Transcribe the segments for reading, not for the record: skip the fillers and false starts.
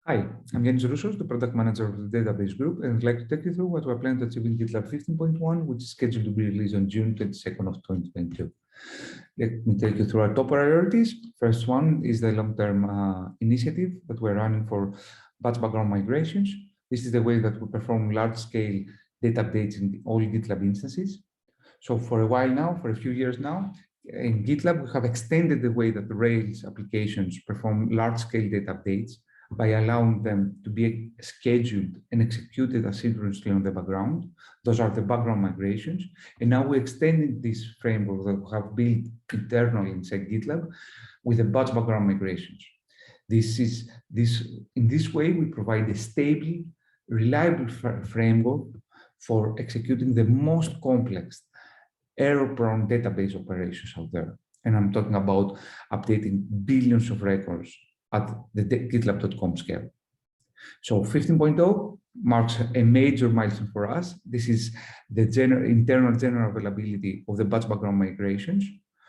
Hi, I'm Yannis Roussos, the product manager of the database group, and I'd like to take you through what we're planning to achieve in GitLab 15.1, which is scheduled to be released on June 22nd of 2022. Let me take you through our top priorities. First one is the long-term initiative that we're running for batch background migrations. This is the way that we perform large-scale data updates in all GitLab instances. So for a while now, for a few years now, in GitLab, we have extended the way that the Rails applications perform large-scale data updates by allowing them to be scheduled and executed asynchronously on the background. Those are the background migrations. And now we're extending this framework that we have built internally inside GitLab with the batch background migrations. In this way, we provide a stable, reliable framework for executing the most complex, error-prone database operations out there. And I'm talking about updating billions of records at the GitLab.com scale. So 15.0 marks a major milestone for us. This is the internal general availability of the batch background migrations.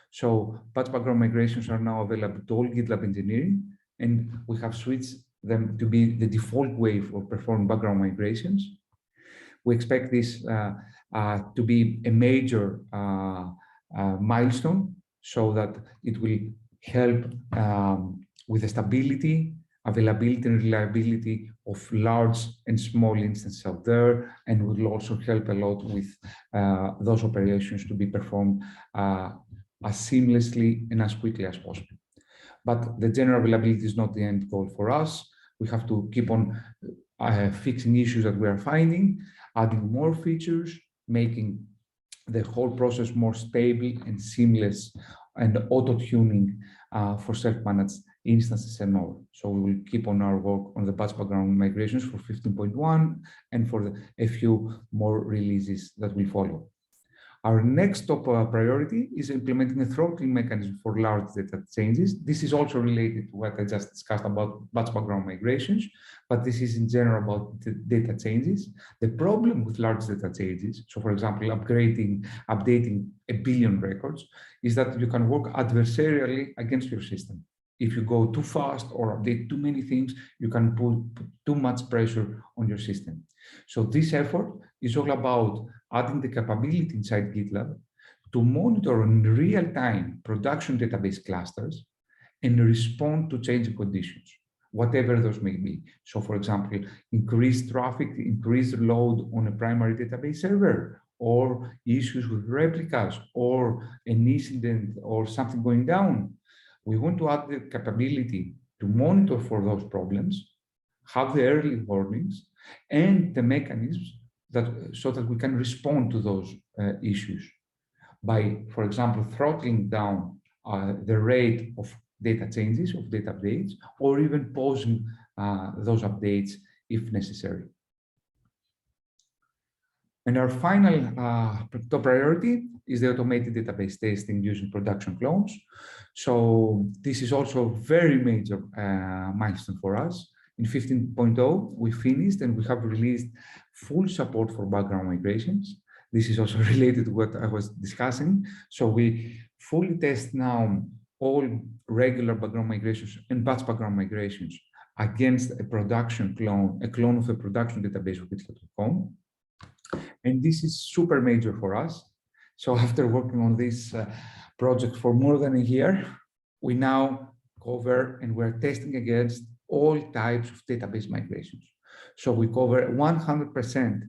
So batch background migrations are now available to all GitLab engineering, and we have switched them to be the default way for performing background migrations. We expect this to be a major milestone so that it will help with the stability, availability, and reliability of large and small instances out there, and will also help a lot with those operations to be performed as seamlessly and as quickly as possible. But the general availability is not the end goal for us. We have to keep on fixing issues that we are finding, adding more features, making the whole process more stable and seamless, and auto-tuning for self-managed instances and all. So we will keep on our work on the batch background migrations for 15.1 and for a few more releases that will follow. Our next top priority is implementing a throttling mechanism for large data changes. This is also related to what I just discussed about batch background migrations, but this is in general about the data changes. The problem with large data changes, so for example, updating 1 billion records, is that you can work adversarially against your system. If you go too fast or update too many things, you can put too much pressure on your system. So this effort is all about adding the capability inside GitLab to monitor in real-time production database clusters and respond to changing conditions, whatever those may be. So for example, increased traffic, increased load on a primary database server, or issues with replicas, or an incident or something going down. We want to add the capability to monitor for those problems, have the early warnings, and the mechanisms so that we can respond to those issues by, for example, throttling down the rate of data changes, of data updates, or even pausing those updates if necessary. And our final top priority is the automated database testing using production clones. So this is also a very major milestone for us. In 15.0, we finished and we have released full support for background migrations. This is also related to what I was discussing. So we fully test now all regular background migrations and batch background migrations against a production clone, a clone of a production database of GitLab.com. And this is super major for us. So after working on this project for more than a year, we now cover and we're testing against all types of database migrations. So we cover 100%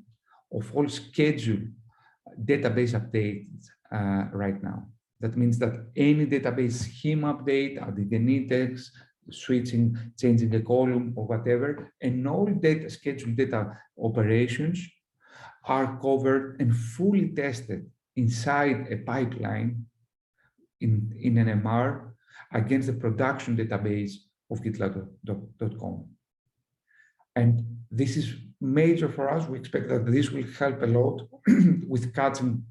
of all scheduled database updates right now. That means that any database schema update, adding an index, switching, changing a column or whatever, and all data scheduled data operations are covered and fully tested inside a pipeline in an MR against the production database of GitLab.com. And this is major for us. We expect that this will help a lot with catching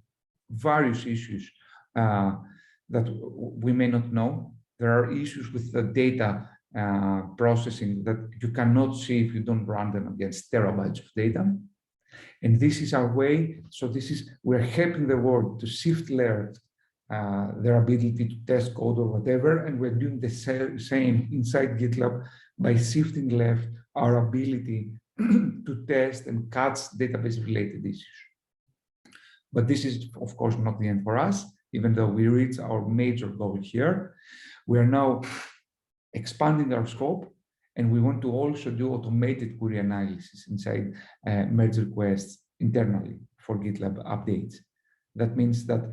various issues that we may not know. There are issues with the data processing that you cannot see if you don't run them against terabytes of data. And this is our way. So we're helping the world to shift left their ability to test code or whatever. And we're doing the same inside GitLab by shifting left our ability to test and catch database-related issues. But this is, of course, not the end for us, even though we reach our major goal here. We are now expanding our scope, and we want to also do automated query analysis inside merge requests internally for GitLab updates. That means that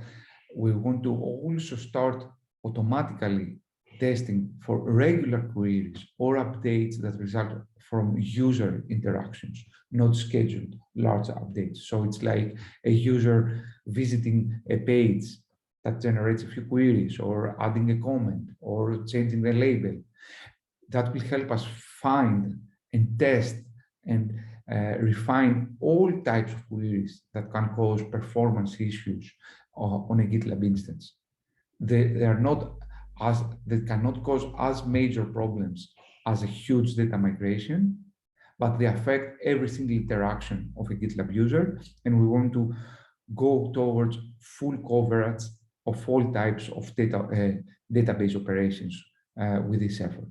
we want to also start automatically testing for regular queries or updates that result from user interactions, not scheduled large updates. So it's like a user visiting a page that generates a few queries, or adding a comment, or changing the label. That will help us find and test and refine all types of queries that can cause performance issues on a GitLab instance. They cannot cause as major problems as a huge data migration, but they affect every single interaction of a GitLab user, and we want to go towards full coverage of all types of database operations with this effort.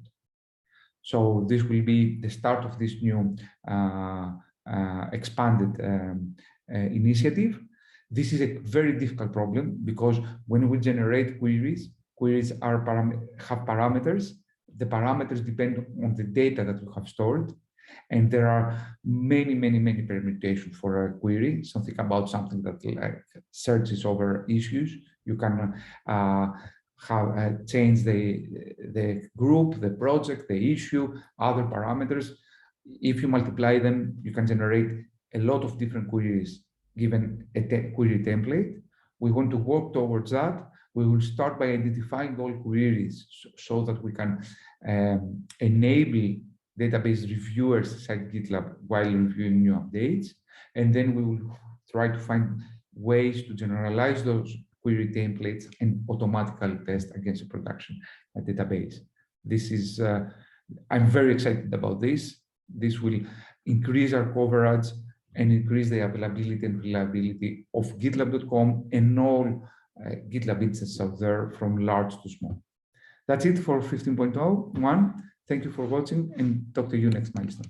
So this will be the start of this new expanded initiative. This is a very difficult problem because when we generate queries have parameters. The parameters depend on the data that we have stored, and there are many permutations for a query. So think about something that like searches over issues. You can change the group, the project, the issue, other parameters. If you multiply them, you can generate a lot of different queries given a query template. We want to work towards that. We will start by identifying all queries so that we can enable database reviewers inside GitLab while reviewing new updates. And then we will try to find ways to generalize those query templates and automatically test against a production database. This is, I'm very excited about this. This will increase our coverage and increase the availability and reliability of GitLab.com and all GitLab instances out there from large to small. That's it for 15.1. Thank you for watching, and talk to you next milestone.